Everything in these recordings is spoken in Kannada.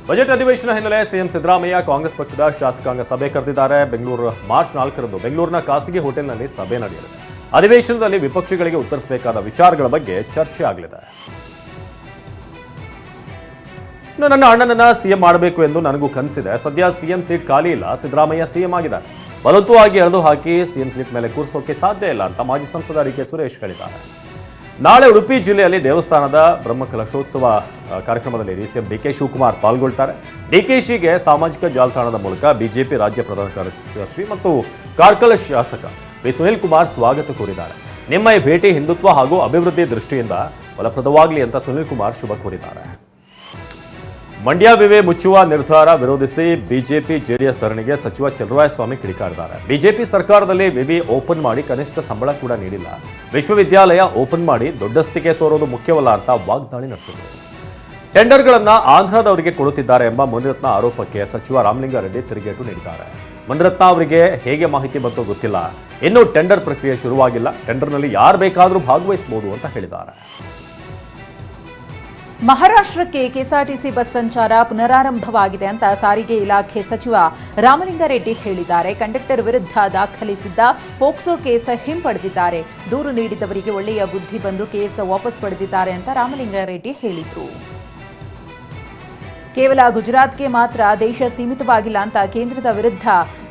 ಬಜೆಟ್ ಅಧಿವೇಶನ ಹಿನ್ನೆಲೆ ಸಿಎಂ ಸಿದ್ದರಾಮಯ್ಯ ಕಾಂಗ್ರೆಸ್ ಪಕ್ಷದ ಶಾಸಕಾಂಗ ಸಭೆ ಕರೆದಿದ್ದಾರೆ. ಬೆಂಗಳೂರು ಮಾರ್ಚ್ 4ರಂದು ಬೆಂಗಳೂರಿನ ಖಾಸಗಿ ಹೋಟೆಲ್ನಲ್ಲಿ ಸಭೆ ನಡೆಯಲಿದೆ. ಅಧಿವೇಶನದಲ್ಲಿ ವಿಪಕ್ಷಗಳಿಗೆ ಉತ್ತರಿಸಬೇಕಾದ ವಿಚಾರಗಳ ಬಗ್ಗೆ ಚರ್ಚೆ ಆಗಲಿದೆ. ನನ್ನ ಅಣ್ಣನನ್ನ ಸಿಎಂ ಮಾಡಬೇಕು ಎಂದು ನನಗೂ ಕನಸಿದೆ. ಸದ್ಯ ಸಿಎಂ ಸೀಟ್ ಖಾಲಿ ಇಲ್ಲ, ಸಿದ್ದರಾಮಯ್ಯ ಸಿಎಂ ಆಗಿದ್ದಾರೆ. ಬಲವಂತವಾಗಿ ಎಳೆದು ಹಾಕಿ ಸಿಎಂ ಸೀಟ್ ಮೇಲೆ ಕೂರಿಸೋಕೆ ಸಾಧ್ಯ ಇಲ್ಲ ಅಂತ ಮಾಜಿ ಸಂಸದ ಡಿ.ಕೆ. ಸುರೇಶ್ ಹೇಳಿದ್ದಾರೆ. ನಾಳೆ ಉಡುಪಿ ಜಿಲ್ಲೆಯಲ್ಲಿ ದೇವಸ್ಥಾನದ ಬ್ರಹ್ಮಕಲಶೋತ್ಸವ ಕಾರ್ಯಕ್ರಮದಲ್ಲಿ ಸಿಎಂ ಡಿ.ಕೆ. ಶಿವಕುಮಾರ್ ಪಾಲ್ಗೊಳ್ತಾರೆ. ಡಿಕೆಶಿಗೆ ಸಾಮಾಜಿಕ ಜಾಲತಾಣದ ಮೂಲಕ ಬಿಜೆಪಿ ರಾಜ್ಯ ಪ್ರಧಾನ ಕಾರ್ಯದರ್ಶಿ ಮತ್ತು ಕಾರ್ಕಳ ಶಾಸಕ ಬಿ. ಸುನೀಲ್ ಕುಮಾರ್ ಸ್ವಾಗತ ಕೋರಿದ್ದಾರೆ. ನಿಮ್ಮ ಈ ಭೇಟಿ ಹಿಂದುತ್ವ ಹಾಗೂ ಅಭಿವೃದ್ಧಿ ದೃಷ್ಟಿಯಿಂದ ಫಲಪ್ರದವಾಗಲಿ ಅಂತ ಸುನೀಲ್ ಕುಮಾರ್ ಶುಭ ಕೋರಿದ್ದಾರೆ. ಮಂಡ್ಯ ವಿವೆ ಮುಚ್ಚುವ ನಿರ್ಧಾರ ವಿರೋಧಿಸಿ ಬಿಜೆಪಿ ಜೆಡಿಎಸ್ ಧರಣಿಗೆ ಸಚಿವ ಚಲುವರಾಯಸ್ವಾಮಿ ಕಿಡಿಕಾರಿದ್ದಾರೆ. ಬಿಜೆಪಿ ಸರ್ಕಾರದಲ್ಲಿ ವಿವಿ ಓಪನ್ ಮಾಡಿ ಕನಿಷ್ಠ ಸಂಬಳ ಕೂಡ ನೀಡಿಲ್ಲ. ವಿಶ್ವವಿದ್ಯಾಲಯ ಓಪನ್ ಮಾಡಿ ದೊಡ್ಡಸ್ತಿಕೆ ತೋರೋದು ಮುಖ್ಯವಲ್ಲ ಅಂತ ವಾಗ್ದಾಳಿ ನಡೆಸಿದರು. ಟೆಂಡರ್ಗಳನ್ನು ಆಂಧ್ರದವರಿಗೆ ಕೊಡುತ್ತಿದ್ದಾರೆ ಎಂಬ ಮುನಿರತ್ನ ಆರೋಪಕ್ಕೆ ಸಚಿವ ರಾಮಲಿಂಗಾರೆಡ್ಡಿ ತಿರುಗೇಟು ನೀಡಿದ್ದಾರೆ. ಮುನಿರತ್ನ ಅವರಿಗೆ ಹೇಗೆ ಮಾಹಿತಿ ಬಂತೋ ಗೊತ್ತಿಲ್ಲ, ಇನ್ನೂ ಟೆಂಡರ್ ಪ್ರಕ್ರಿಯೆ ಶುರುವಾಗಿಲ್ಲ, ಟೆಂಡರ್ನಲ್ಲಿ ಯಾರು ಬೇಕಾದರೂ ಭಾಗವಹಿಸಬಹುದು ಅಂತ ಹೇಳಿದ್ದಾರೆ. ಮಹಾರಾಷ್ಟ್ರಕ್ಕೆ ಕೆಎಸ್ಆರ್ಟಿಸಿ ಬಸ್ ಸಂಚಾರ ಪುನರಾರಂಭವಾಗಿದೆ ಅಂತ ಸಾರಿಗೆ ಇಲಾಖೆ ಸಚಿವ ರಾಮಲಿಂಗಾರೆಡ್ಡಿ ಹೇಳಿದ್ದಾರೆ. ಕಂಡಕ್ಟರ್ ವಿರುದ್ಧ ದಾಖಲಿಸಿದ್ದ ಪೋಕ್ಸೋ ಕೇಸ್ ಹಿಂಪಡೆದಿದ್ದಾರೆ. ದೂರು ನೀಡಿದವರಿಗೆ ಒಳ್ಳೆಯ ಬುದ್ಧಿ ಬಂದು ಕೇಸ್ ವಾಪಸ್ ಪಡೆದಿದ್ದಾರೆ ಅಂತ ರಾಮಲಿಂಗಾರೆಡ್ಡಿ ಹೇಳಿದರು. ಕೇವಲ ಗುಜರಾತ್ಗೆ ಮಾತ್ರ ದೇಶ ಸೀಮಿತವಾಗಿಲ್ಲ ಅಂತ ಕೇಂದ್ರದ ವಿರುದ್ಧ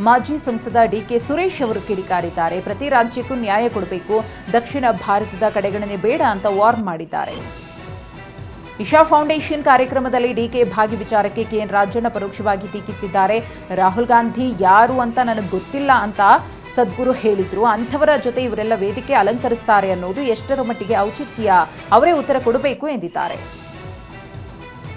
ಮಾಜಿ ಸಂಸದ ಡಿ.ಕೆ. ಸುರೇಶ್ ಅವರು ಕಿಡಿಕಾರಿದ್ದಾರೆ. ಪ್ರತಿ ರಾಜ್ಯಕ್ಕೂ ನ್ಯಾಯ ಕೊಡಬೇಕು, ದಕ್ಷಿಣ ಭಾರತದ ಕಡೆಗಣನೆ ಬೇಡ ಅಂತ ವಾರ್ನ್ ಮಾಡಿದ್ದಾರೆ. ಇಶಾ ಫೌಂಡೇಶನ್ ಕಾರ್ಯಕ್ರಮದಲ್ಲಿ ಡಿಕೆ ಭಾಗಿ ವಿಚಾರಕ್ಕೆ ಕೆಎನ್ ರಾಜಣ್ಣ ಪರೋಕ್ಷವಾಗಿ ಟೀಕಿಸಿದ್ದಾರೆ. ರಾಹುಲ್ ಗಾಂಧಿ ಯಾರು ಅಂತ ನನಗೆ ಗೊತ್ತಿಲ್ಲ ಅಂತ ಸದ್ಗುರು ಹೇಳಿದ್ರು. ಅಂಥವರ ಜೊತೆ ಇವರೆಲ್ಲ ವೇದಿಕೆ ಅಲಂಕರಿಸ್ತಾರೆ ಅನ್ನೋದು ಎಷ್ಟರ ಮಟ್ಟಿಗೆ ಔಚಿತ್ಯ, ಅವರೇ ಉತ್ತರ ಕೊಡಬೇಕು ಎಂದಿದ್ದಾರೆ.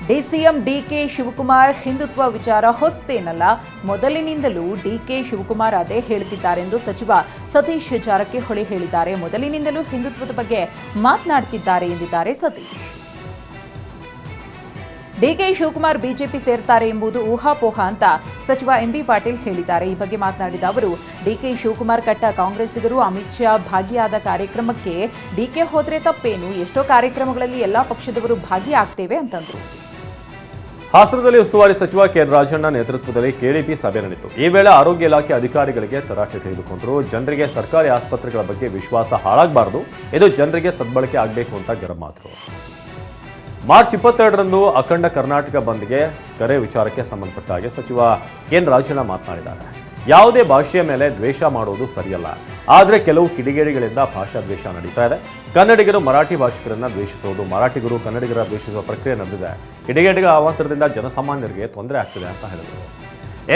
ಡಿಸಿಎಂ ಡಿಕೆ ಶಿವಕುಮಾರ್ ಹಿಂದುತ್ವ ವಿಚಾರ ಹೊಸತೇನಲ್ಲ, ಮೊದಲಿನಿಂದಲೂ ಡಿಕೆ ಶಿವಕುಮಾರ್ ಅದೇ ಹೇಳ್ತಿದ್ದಾರೆಂದು ಸಚಿವ ಸತೀಶ್ ಜಾರಕಿಹೊಳಿ ಹೇಳಿದ್ದಾರೆ. ಮೊದಲಿನಿಂದಲೂ ಹಿಂದುತ್ವದ ಬಗ್ಗೆ ಮಾತನಾಡ್ತಿದ್ದಾರೆ ಎಂದಿದ್ದಾರೆ ಸತೀಶ್. ಡಿಕೆ ಶಿವಕುಮಾರ್ ಬಿಜೆಪಿ ಸೇರ್ತಾರೆ ಎಂಬುದು ಊಹಾಪೋಹ ಅಂತ ಸಚಿವ ಎಂಬಿ ಪಾಟೀಲ್ ಹೇಳಿದ್ದಾರೆ. ಈ ಬಗ್ಗೆ ಮಾತನಾಡಿದ ಅವರು, ಡಿಕೆ ಶಿವಕುಮಾರ್ ಕಟ್ಟ ಕಾಂಗ್ರೆಸ್ಸಿಗರು ಅಮಿತ್ ಶಾ ಭಾಗಿಯಾದ ಕಾರ್ಯಕ್ರಮಕ್ಕೆ ಡಿಕೆ ಹೋದ್ರೆ ತಪ್ಪೇನು, ಎಷ್ಟೋ ಕಾರ್ಯಕ್ರಮಗಳಲ್ಲಿ ಎಲ್ಲಾ ಪಕ್ಷದವರು ಭಾಗಿಯಾಗ್ತೇವೆ ಅಂತಂದ್ರು. ಹಾಸನದಲ್ಲಿ ಉಸ್ತುವಾರಿ ಸಚಿವ ಕೆಎನ್ ರಾಜಣ್ಣ ನೇತೃತ್ವದಲ್ಲಿ ಕೆಡಿಪಿ ಸಭೆ ನಡೆಯಿತು. ಈ ವೇಳೆ ಆರೋಗ್ಯ ಇಲಾಖೆ ಅಧಿಕಾರಿಗಳಿಗೆ ತರಾಟೆ ತೆಗೆದುಕೊಂಡರು. ಜನರಿಗೆ ಸರ್ಕಾರಿ ಆಸ್ಪತ್ರೆಗಳ ಬಗ್ಗೆ ವಿಶ್ವಾಸ ಹಾಳಾಗಬಾರದು, ಇದು ಜನರಿಗೆ ಸದ್ಬಳಕೆ ಆಗಬೇಕು ಅಂತ ಗರಂ ಮಾಡಿದ್ರು. ಮಾರ್ಚ್ 22ರಂದು ಅಖಂಡ ಕರ್ನಾಟಕ ಬಂದ್ಗೆ ಕರೆ ವಿಚಾರಕ್ಕೆ ಸಂಬಂಧಪಟ್ಟ ಹಾಗೆ ಸಚಿವ ಕೆಎನ್ ರಾಜಣ್ಣ ಮಾತನಾಡಿದ್ದಾರೆ. ಯಾವುದೇ ಭಾಷೆಯ ಮೇಲೆ ದ್ವೇಷ ಮಾಡೋದು ಸರಿಯಲ್ಲ, ಆದರೆ ಕೆಲವು ಕಿಡಿಗೇಡಿಗಳಿಂದ ಭಾಷಾ ದ್ವೇಷ ನಡೀತಾ ಇದೆ. ಕನ್ನಡಿಗರು ಮರಾಠಿ ಭಾಷಿಕರನ್ನ ದ್ವೇಷಿಸೋದು, ಮರಾಠಿಗರು ಕನ್ನಡಿಗರ ದ್ವೇಷಿಸುವ ಪ್ರಕ್ರಿಯೆ ನಡೆದಿದೆ. ಕಿಡಿಗೇಡಿಗಳ ಅವಾಂತರದಿಂದ ಜನಸಾಮಾನ್ಯರಿಗೆ ತೊಂದರೆ ಆಗ್ತಿದೆ ಅಂತ ಹೇಳಿದರು.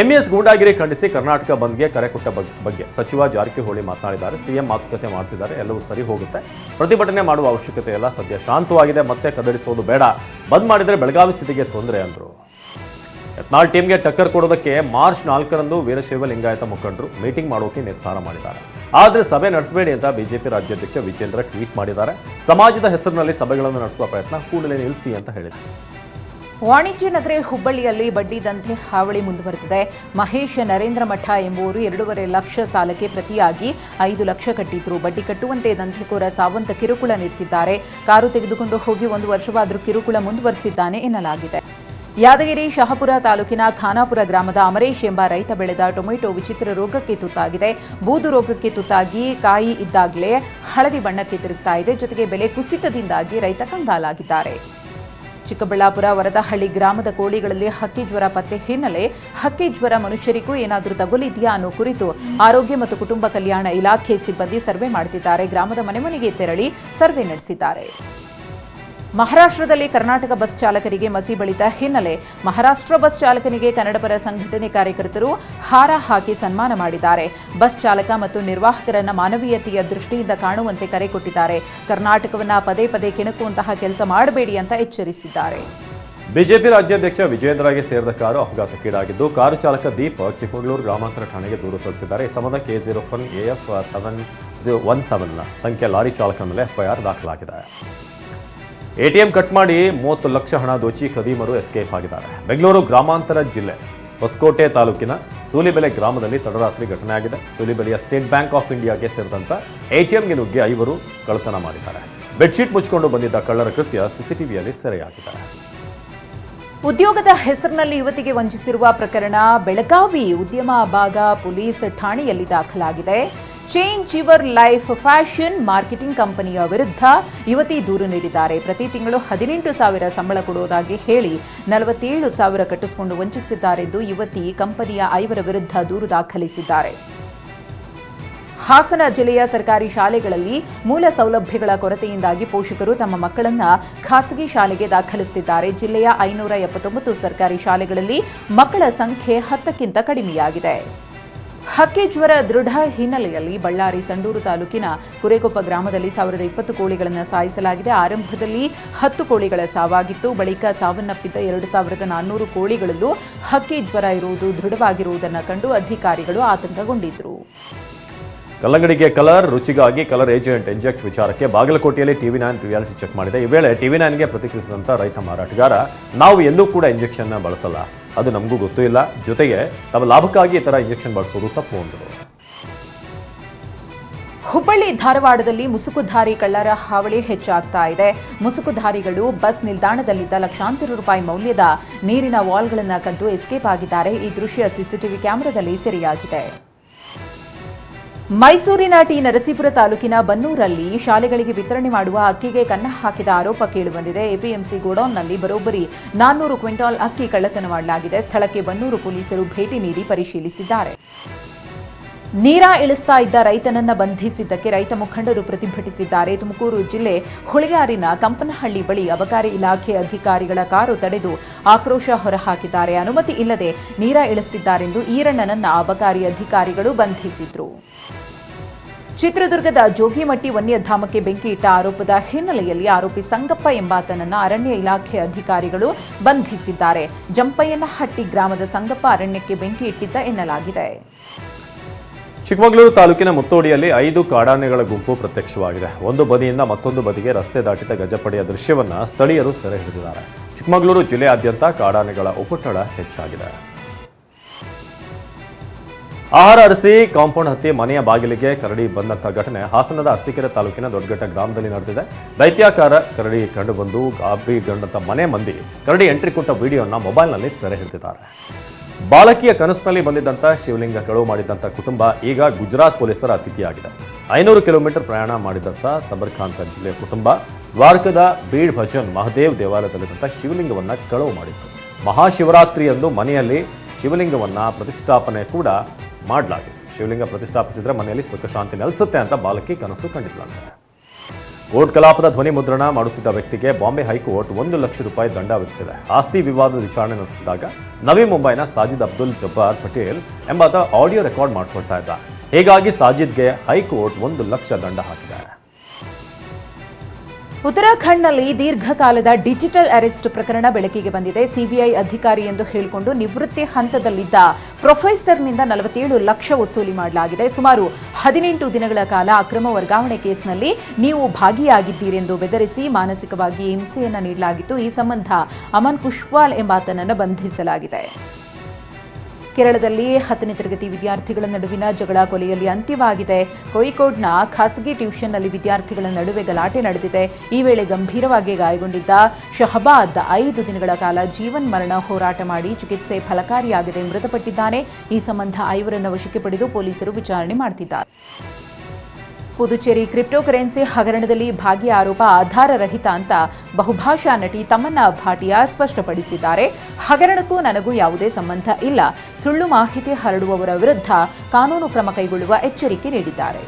ಎಂಇಎಸ್ ಗೂಂಡಾಗಿರಿ ಖಂಡಿಸಿ ಕರ್ನಾಟಕ ಬಂದ್ಗೆ ಕರೆ ಕೊಟ್ಟ ಬಗ್ಗೆ ಸಚಿವ ಜಾರಕಿಹೊಳಿ ಮಾತನಾಡಿದ್ದಾರೆ. ಸಿಎಂ ಮಾತುಕತೆ ಮಾಡ್ತಿದ್ದಾರೆ, ಎಲ್ಲವೂ ಸರಿ ಹೋಗುತ್ತೆ, ಪ್ರತಿಭಟನೆ ಮಾಡುವ ಅವಶ್ಯಕತೆ ಇಲ್ಲ, ಸದ್ಯ ಶಾಂತವಾಗಿದೆ, ಮತ್ತೆ ಕದಡಿಸೋದು ಬೇಡ, ಬಂದ್ ಮಾಡಿದರೆ ಬೆಳಗಾವಿ ಸ್ಥಿತಿಗೆ ತೊಂದರೆ ಅಂದರು. ಯತ್ನಾಳ್ ಟೀಮ್ಗೆ ಟಕ್ಕರ್ ಕೊಡೋದಕ್ಕೆ ಮಾರ್ಚ್ 4ರಂದು ವೀರಶೈವ ಲಿಂಗಾಯತ ಮುಖಂಡರು ಮೀಟಿಂಗ್ ಮಾಡೋಕೆ ನಿರ್ಧಾರ ಮಾಡಿದ್ದಾರೆ. ಆದರೆ ಸಭೆ ನಡೆಸಬೇಡಿ ಅಂತ ಬಿಜೆಪಿ ರಾಜ್ಯಾಧ್ಯಕ್ಷ ವಿಜೇಂದ್ರ ಟ್ವೀಟ್ ಮಾಡಿದ್ದಾರೆ. ಸಮಾಜದ ಹೆಸರಿನಲ್ಲಿ ಸಭೆಗಳನ್ನು ನಡೆಸುವ ಪ್ರಯತ್ನ ಕೂಡಲೇ ನಿಲ್ಲಿಸಿ ಅಂತ ಹೇಳಿದ್ದಾರೆ. ವಾಣಿಜ್ಯ ನಗರಿ ಹುಬ್ಬಳ್ಳಿಯಲ್ಲಿ ಬಡ್ಡಿ ದಂಧೆ ಹಾವಳಿ ಮುಂದುವರೆದಿದೆ. ಮಹೇಶ್ ನರೇಂದ್ರ ಮಠ ಎಂಬುವರು 2.5 ಲಕ್ಷ ಸಾಲಕ್ಕೆ ಪ್ರತಿಯಾಗಿ 5 ಲಕ್ಷ ಕಟ್ಟಿದ್ರು. ಬಡ್ಡಿ ಕಟ್ಟುವಂತೆ ದಂಧೆಕೋರ ಸಾವಂತ ಕಿರುಕುಳ ನೀಡುತ್ತಿದ್ದಾರೆ. ಕಾರು ತೆಗೆದುಕೊಂಡು ಹೋಗಿ 1 ವರ್ಷವಾದರೂ ಕಿರುಕುಳ ಮುಂದುವರೆಸಿದ್ದಾನೆ ಎನ್ನಲಾಗಿದೆ. ಯಾದಗಿರಿ ಶಹಾಪುರ ತಾಲೂಕಿನ ಖಾನಾಪುರ ಗ್ರಾಮದ ಅಮರೇಶ್ ಎಂಬ ರೈತ ಬೆಳೆದ ಟೊಮೆಟೊ ವಿಚಿತ್ರ ರೋಗಕ್ಕೆ ತುತ್ತಾಗಿದೆ. ಬೂದು ರೋಗಕ್ಕೆ ತುತ್ತಾಗಿ ಕಾಯಿ ಇದ್ದಾಗಲೇ ಹಳದಿ ಬಣ್ಣಕ್ಕೆ ತಿರುಗ್ತಾ ಇದೆ. ಜೊತೆಗೆ ಬೆಲೆ ಕುಸಿತದಿಂದಾಗಿ ರೈತ ಕಂಗಾಲಾಗಿದ್ದಾರೆ. ಚಿಕ್ಕಬಳ್ಳಾಪುರ ವರದಹಳ್ಳಿ ಗ್ರಾಮದ ಕೋಳಿಗಳಲ್ಲಿ ಹಕ್ಕಿ ಜ್ವರ ಪತ್ತೆ ಹಿನ್ನೆಲೆ ಹಕ್ಕಿ ಜ್ವರ ಮನುಷ್ಯರಿಗೂ ಏನಾದರೂ ತಗುಲಿದೆಯಾ ಅನ್ನೋ ಕುರಿತು ಆರೋಗ್ಯ ಮತ್ತು ಕುಟುಂಬ ಕಲ್ಯಾಣ ಇಲಾಖೆ ಸಿಬ್ಬಂದಿ ಸರ್ವೆ ಮಾಡುತ್ತಿದ್ದಾರೆ. ಗ್ರಾಮದ ಮನೆ ಮನೆಗೆ ತೆರಳಿ ಸರ್ವೆ ನಡೆಸಿದ್ದಾರೆ. ಮಹಾರಾಷ್ಟ್ರದಲ್ಲಿ ಕರ್ನಾಟಕ ಬಸ್ ಚಾಲಕರಿಗೆ ಮಸಿ ಬಳಿತ ಹಿನ್ನೆಲೆ ಮಹಾರಾಷ್ಟ್ರ ಬಸ್ ಚಾಲಕನಿಗೆ ಕನ್ನಡಪರ ಸಂಘಟನೆ ಕಾರ್ಯಕರ್ತರು ಹಾರ ಹಾಕಿ ಸನ್ಮಾನ ಮಾಡಿದ್ದಾರೆ. ಬಸ್ ಚಾಲಕ ಮತ್ತು ನಿರ್ವಾಹಕರನ್ನ ಮಾನವೀಯತೆಯ ದೃಷ್ಟಿಯಿಂದ ಕಾಣುವಂತೆ ಕರೆ ಕೊಟ್ಟಿದ್ದಾರೆ. ಕರ್ನಾಟಕವನ್ನ ಪದೇ ಪದೇ ಕೆಣಕುವಂತಹ ಕೆಲಸ ಮಾಡಬೇಡಿ ಅಂತ ಎಚ್ಚರಿಸಿದ್ದಾರೆ. ಬಿಜೆಪಿ ರಾಜ್ಯಾಧ್ಯಕ್ಷ ವಿಜೇಂದ್ರಗೆ ಸೇರಿದ ಕಾರು ಅಪಘಾತಕ್ಕೀಡಾಗಿದ್ದು, ಕಾರು ಚಾಲಕ ದೀಪಕ್ ಚಿಕ್ಕಮಗಳೂರು ಗ್ರಾಮಾಂತರ ಠಾಣೆಗೆ ದೂರು ಸಲ್ಲಿಸಿದ್ದಾರೆ. ಈ ಸಂಬಂಧ K01 AF 7017 ಸಂಖ್ಯೆ ಲಾರಿ ಚಾಲಕನ ಮೇಲೆ ಎಫ್ಐಆರ್ ದಾಖಲಾಗಿದೆ. ಎಟಿಎಂ ಕಟ್ ಮಾಡಿ 30 ಲಕ್ಷ ಹಣ ದೋಚಿ ಖದೀಮರು ಎಸ್ಕೇಪ್ ಆಗಿದ್ದಾರೆ. ಬೆಂಗಳೂರು ಗ್ರಾಮಾಂತರ ಜಿಲ್ಲೆ ಹೊಸಕೋಟೆ ತಾಲೂಕಿನ ಸೂಲಿಬೆಲೆ ಗ್ರಾಮದಲ್ಲಿ ತಡರಾತ್ರಿ ಘಟನೆ ಆಗಿದೆ. ಸೂಲಿಬೆಲೆಯ ಸ್ಟೇಟ್ ಬ್ಯಾಂಕ್ ಆಫ್ ಇಂಡಿಯಾಗೆ ಸೇರಿದಂತ ಎಟಿಎಂಗೆ ನುಗ್ಗಿ 5 ಕಳ್ಳತನ ಮಾಡಿದ್ದಾರೆ. ಬೆಡ್ಶೀಟ್ ಮುಚ್ಚಿಕೊಂಡು ಬಂದಿದ್ದ ಕಳ್ಳರ ಕೃತ್ಯ ಸಿಸಿಟಿವಿಯಲ್ಲಿ ಸೆರೆಯಾಗಿದ್ದಾರೆ. ಉದ್ಯೋಗದ ಹೆಸರಿನಲ್ಲಿ ಯುವತಿಗೆ ವಂಚಿಸಿರುವ ಪ್ರಕರಣ ಬೆಳಗಾವಿ ಉದ್ಯಮ ಭಾಗ ಪೊಲೀಸ್ ಠಾಣೆಯಲ್ಲಿ ದಾಖಲಾಗಿದೆ. Change your life fashion marketing ಕಂಪನಿಯ ವಿರುದ್ಧ ಯುವತಿ ದೂರು ನೀಡಿದ್ದಾರೆ. ಪ್ರತಿ ತಿಂಗಳು 18,000 ಸಂಬಳ ಕೊಡುವುದಾಗಿ ಹೇಳಿ 47,000 ಕಟ್ಟಿಸಿಕೊಂಡು ವಂಚಿಸಿದ್ದಾರೆಂದು ಯುವತಿ ಕಂಪನಿಯ 5 ವಿರುದ್ಧ ದೂರು ದಾಖಲಿಸಿದ್ದಾರೆ. ಹಾಸನ ಜಿಲ್ಲೆಯ ಸರ್ಕಾರಿ ಶಾಲೆಗಳಲ್ಲಿ ಮೂಲ ಸೌಲಭ್ಯಗಳ ಕೊರತೆಯಿಂದಾಗಿ ಪೋಷಕರು ತಮ್ಮ ಮಕ್ಕಳನ್ನು ಖಾಸಗಿ ಶಾಲೆಗೆ ದಾಖಲಿಸುತ್ತಿದ್ದಾರೆ. ಜಿಲ್ಲೆಯ 579 ಸರ್ಕಾರಿ ಶಾಲೆಗಳಲ್ಲಿ ಮಕ್ಕಳ ಸಂಖ್ಯೆ 10ಕ್ಕಿಂತ ಕಡಿಮೆಯಾಗಿದೆ. ಹಕ್ಕಿ ಜ್ವರ ದೃಢ ಹಿನ್ನೆಲೆಯಲ್ಲಿ ಬಳ್ಳಾರಿ ಸಂಡೂರು ತಾಲೂಕಿನ ಕುರೆಕೊಪ್ಪ ಗ್ರಾಮದಲ್ಲಿ 1020 ಕೋಳಿಗಳನ್ನು ಸಾಯಿಸಲಾಗಿದೆ. ಆರಂಭದಲ್ಲಿ 10 ಕೋಳಿಗಳ ಸಾವಾಗಿತ್ತು. ಬಳಿಕ ಸಾವನ್ನಪ್ಪಿದ್ದ 2400 ಕೋಳಿಗಳಲ್ಲೂ ಹಕ್ಕಿ ಜ್ವರ ಇರುವುದು ದೃಢವಾಗಿರುವುದನ್ನು ಕಂಡು ಅಧಿಕಾರಿಗಳು ಆತಂಕಗೊಂಡಿದ್ದರು. ಕಲ್ಲಂಗಡಿಗೆ ಕಲರ್ ರುಚಿಗಾಗಿ ಕಲರ್ ಏಜೆಂಟ್ ಇಂಜೆಕ್ಟ್ ವಿಚಾರಕ್ಕೆ ಬಾಗಲಕೋಟೆಯಲ್ಲಿ TV9 ರಿಯಾಲಿಟಿ ಚೆಕ್ ಮಾಡಿದೆ. ಈ ವೇಳೆ TV9ಗೆ ಪ್ರತಿಕ್ರಿಯಿಸಿದಂಥ ರೈತ ಮಾರಾಟಗಾರ, ನಾವು ಎಂದೂ ಕೂಡ ಇಂಜೆಕ್ಷನ್ನ ಬಳಸಲ್ಲ, ಅದು ನಮಗೂ ಗೊತ್ತೂ ಇಲ್ಲ, ಜೊತೆಗೆ ತಮ್ಮ ಲಾಭಕ್ಕಾಗಿ ಈ ಥರ ಇಂಜೆಕ್ಷನ್ ಬಳಸೋದು ತಪ್ಪು ಅಂದರು. ಹುಬ್ಬಳ್ಳಿ ಧಾರವಾಡದಲ್ಲಿ ಮುಸುಕುಧಾರಿ ಕಳ್ಳರ ಹಾವಳಿ ಹೆಚ್ಚಾಗ್ತಾ ಇದೆ. ಮುಸುಕುಧಾರಿಗಳು ಬಸ್ ನಿಲ್ದಾಣದಲ್ಲಿದ್ದ ಲಕ್ಷಾಂತರ ರೂಪಾಯಿ ಮೌಲ್ಯದ ನೀರಿನ ವಾಲ್ಗಳನ್ನು ಕದ್ದು ಎಸ್ಕೇಪ್ ಆಗಿದ್ದಾರೆ. ಈ ದೃಶ್ಯ ಸಿಸಿಟಿವಿ ಕ್ಯಾಮೆರಾದಲ್ಲಿ ಸೆರೆಯಾಗಿದೆ. ಮೈಸೂರಿನ ಟಿ ನರಸೀಪುರ ತಾಲೂಕಿನ ಬನ್ನೂರಲ್ಲಿ ಶಾಲೆಗಳಿಗೆ ವಿತರಣೆ ಮಾಡುವ ಅಕ್ಕಿಗೆ ಕನ್ನ ಹಾಕಿದ ಆರೋಪ ಕೇಳಿಬಂದಿದೆ. ಎಪಿಎಂಸಿ ಗೋಡೌನ್ನಲ್ಲಿ ಬರೋಬ್ಬರಿ 400 ಕ್ವಿಂಟಾಲ್ ಅಕ್ಕಿ ಕಳ್ಳತನ ಮಾಡಲಾಗಿದೆ. ಸ್ಥಳಕ್ಕೆ ಬನ್ನೂರು ಪೊಲೀಸರು ಭೇಟಿ ನೀಡಿ ಪರಿಶೀಲಿಸಿದ್ದಾರೆ. ನೀರ ಇಳಿಸ್ತಾ ಇದ್ದ ರೈತನನ್ನ ಬಂಧಿಸಿದ್ದಕ್ಕೆ ರೈತ ಮುಖಂಡರು ಪ್ರತಿಭಟಿಸಿದ್ದಾರೆ. ತುಮಕೂರು ಜಿಲ್ಲೆ ಹುಳಿಯಾರಿನ ಕಂಪನಹಳ್ಳಿ ಬಳಿ ಅಬಕಾರಿ ಇಲಾಖೆ ಅಧಿಕಾರಿಗಳ ಕಾರು ತಡೆದು ಆಕ್ರೋಶ ಹೊರಹಾಕಿದ್ದಾರೆ. ಅನುಮತಿ ಇಲ್ಲದೆ ನೀರ ಇಳಿಸುತ್ತಿದ್ದಾರೆಂದು ಈರಣ್ಣನನ್ನ ಅಬಕಾರಿ ಅಧಿಕಾರಿಗಳು ಬಂಧಿಸಿದ್ರು. ಚಿತ್ರದುರ್ಗದ ಜೋಗಿಮಟ್ಟಿ ವನ್ಯಧಾಮಕ್ಕೆ ಬೆಂಕಿ ಇಟ್ಟ ಆರೋಪದ ಹಿನ್ನೆಲೆಯಲ್ಲಿ ಆರೋಪಿ ಸಂಗಪ್ಪ ಎಂಬಾತನನ್ನು ಅರಣ್ಯ ಇಲಾಖೆ ಅಧಿಕಾರಿಗಳು ಬಂಧಿಸಿದ್ದಾರೆ. ಜಂಪಯ್ಯನಹಟ್ಟಿ ಗ್ರಾಮದ ಸಂಗಪ್ಪ ಅರಣ್ಯಕ್ಕೆ ಬೆಂಕಿ ಇಟ್ಟಿದ್ದ ಎನ್ನಲಾಗಿದೆ. ಚಿಕ್ಕಮಗಳೂರು ತಾಲೂಕಿನ ಮುತ್ತೋಡಿಯಲ್ಲಿ 5 ಕಾಡಾನೆಗಳ ಗುಂಪು ಪ್ರತ್ಯಕ್ಷವಾಗಿದೆ. ಒಂದು ಬದಿಯಿಂದ ಮತ್ತೊಂದು ಬದಿಗೆ ರಸ್ತೆ ದಾಟಿದ ಗಜಪಡೆಯ ದೃಶ್ಯವನ್ನು ಸ್ಥಳೀಯರು ಸೆರೆ ಹಿಡಿದಿದ್ದಾರೆ. ಚಿಕ್ಕಮಗಳೂರು ಜಿಲ್ಲೆಯಾದ್ಯಂತ ಕಾಡಾನೆಗಳ ಉಪಟಳ ಹೆಚ್ಚಾಗಿದೆ. ಆಹಾರ ಅರಸಿ ಕಾಂಪೌಂಡ್ ಹತ್ತಿ ಮನೆಯ ಬಾಗಿಲಿಗೆ ಕರಡಿ ಬಂದಂತಹ ಘಟನೆ ಹಾಸನದ ಅರಸೀಕೆರೆ ತಾಲೂಕಿನ ದೊಡ್ಡಘಟ್ಟ ಗ್ರಾಮದಲ್ಲಿ ನಡೆದಿದೆ. ದೈತ್ಯಾಕಾರ ಕರಡಿ ಕಂಡುಬಂದು ಗಾಬರಿಗೊಂಡಂತ ಮನೆ ಮಂದಿ ಕರಡಿ ಎಂಟ್ರಿ ಕೊಟ್ಟ ವಿಡಿಯೋನ ಮೊಬೈಲ್ನಲ್ಲಿ ಸೆರೆ ಹಿಡಿದಿದ್ದಾರೆ. ಬಾಲಕಿಯ ಕನಸಿನಲ್ಲಿ ಬಂದಿದ್ದಂಥ ಶಿವಲಿಂಗ ಕಳುವು ಮಾಡಿದ್ದಂಥ ಕುಟುಂಬ ಈಗ ಗುಜರಾತ್ ಪೊಲೀಸರ ಅತಿಥಿಯಾಗಿದೆ. 500 ಕಿಲೋಮೀಟರ್ ಪ್ರಯಾಣ ಮಾಡಿದಂಥ ಸಬರ್ಖಾನ್ ಜಿಲ್ಲೆಯ ಕುಟುಂಬ ದ್ವಾರಕದ ಬೀಡ್ ಭಜನ್ ಮಹದೇವ್ ದೇವಾಲಯದಲ್ಲಿದ್ದಂಥ ಶಿವಲಿಂಗವನ್ನು ಕಳುವು ಮಾಡಿತ್ತು. ಮಹಾಶಿವರಾತ್ರಿಯಂದು ಮನೆಯಲ್ಲಿ ಶಿವಲಿಂಗವನ್ನು ಪ್ರತಿಷ್ಠಾಪನೆ ಕೂಡ ಮಾಡಲಾಗಿದೆ. ಶಿವಲಿಂಗ ಪ್ರತಿಷ್ಠಾಪಿಸಿದ್ರೆ ಮನೆಯಲ್ಲಿ ಸುಖ ಶಾಂತಿ ನೆಲೆಸುತ್ತೆ ಅಂತ ಬಾಲಕಿ ಕನಸು ಕಂಡಿದ್ದಂತೆ. ಕೋರ್ಟ್ ಕಲಾಪದ ಧ್ವನಿ ಮುದ್ರಣ ಮಾಡುತ್ತಿದ್ದ ವ್ಯಕ್ತಿಗೆ ಬಾಂಬೆ ಹೈಕೋರ್ಟ್ 1 ಲಕ್ಷ ರೂಪಾಯಿ ದಂಡ ವಿಧಿಸಿದೆ. ಆಸ್ತಿ ವಿವಾದದ ವಿಚಾರಣೆ ನಡೆಸಿದಾಗ ನವಿ ಮುಂಬೈನ ಸಾಜಿದ್ ಅಬ್ದುಲ್ ಜಬ್ಬಾರ್ ಪಟೇಲ್ ಎಂಬಾತ ಆಡಿಯೋ ರೆಕಾರ್ಡ್ ಮಾಡಿಕೊಳ್ತಾ ಇದ್ದ. ಹೀಗಾಗಿ ಸಾಜಿದ್ಗೆ ಹೈಕೋರ್ಟ್ 1 ಲಕ್ಷ ದಂಡ ಹಾಕಿದೆ. ಉತ್ತರಾಖಂಡ್ನಲ್ಲಿ ದೀರ್ಘಕಾಲದ ಡಿಜಿಟಲ್ ಅರೆಸ್ಟ್ ಪ್ರಕರಣ ಬೆಳಕಿಗೆ ಬಂದಿದೆ. ಸಿಬಿಐ ಅಧಿಕಾರಿ ಎಂದು ಹೇಳಿಕೊಂಡು ನಿವೃತ್ತಿ ಹಂತದಲ್ಲಿದ್ದ ಪ್ರೊಫೆಸರ್ನಿಂದ 47 ಲಕ್ಷ ವಸೂಲಿ ಮಾಡಲಾಗಿದೆ. ಸುಮಾರು 18 ದಿನಗಳ ಕಾಲ ಅಕ್ರಮ ವರ್ಗಾವಣೆ ಕೇಸ್ನಲ್ಲಿ ನೀವು ಭಾಗಿಯಾಗಿದ್ದೀರೆಂದು ಬೆದರಿಸಿ ಮಾನಸಿಕವಾಗಿ ಹಿಂಸೆಯನ್ನು ನೀಡಲಾಗಿತ್ತು. ಈ ಸಂಬಂಧ ಅಮನ್ ಕುಶ್ವಾಲ್ ಎಂಬಾತನನ್ನು ಬಂಧಿಸಲಾಗಿದೆ. ಕೇರಳದಲ್ಲಿ 10ನೇ ತರಗತಿ ವಿದ್ಯಾರ್ಥಿಗಳ ನಡುವಿನ ಜಗಳ ಕೊಲೆಯಲ್ಲಿ ಅಂತ್ಯವಾಗಿದೆ. ಕೋಯಿಕೋಡ್ನ ಖಾಸಗಿ ಟ್ಯೂಷನ್ನಲ್ಲಿ ವಿದ್ಯಾರ್ಥಿಗಳ ನಡುವೆ ಗಲಾಟೆ ನಡೆದಿದೆ. ಈ ವೇಳೆ ಗಂಭೀರವಾಗಿ ಗಾಯಗೊಂಡಿದ್ದ ಶಹಬಾದ್ 5 ದಿನಗಳ ಕಾಲ ಜೀವನ್ಮರಣ ಹೋರಾಟ ಮಾಡಿ ಚಿಕಿತ್ಸೆ ಫಲಕಾರಿಯಾಗದೆ ಮೃತಪಟ್ಟಿದ್ದಾನೆ. ಈ ಸಂಬಂಧ 5ರನ್ನು ವಶಕ್ಕೆ ಪಡೆದು ಪೊಲೀಸರು ವಿಚಾರಣೆ ಮಾಡುತ್ತಿದ್ದಾರೆ. ಪುದುಚೇರಿ ಕ್ರಿಪ್ಟೋಕರೆನ್ಸಿ ಹಗರಣದಲ್ಲಿ ಭಾಗಿ ಆರೋಪ ಆಧಾರರಹಿತ ಅಂತ ಬಹುಭಾಷಾ ನಟಿ ತಮನ್ನಾ ಭಾಟಿಯಾ ಸ್ಪಷ್ಟಪಡಿಸಿದ್ದಾರೆ. ಹಗರಣಕ್ಕೂ ನನಗೂ ಯಾವುದೇ ಸಂಬಂಧ ಇಲ್ಲ, ಸುಳ್ಳು ಮಾಹಿತಿ ಹರಡುವವರ ವಿರುದ್ಧ ಕಾನೂನು ಕ್ರಮ ಕೈಗೊಳ್ಳುವ ಎಚ್ಚರಿಕೆ ನೀಡಿದ್ದಾರೆ.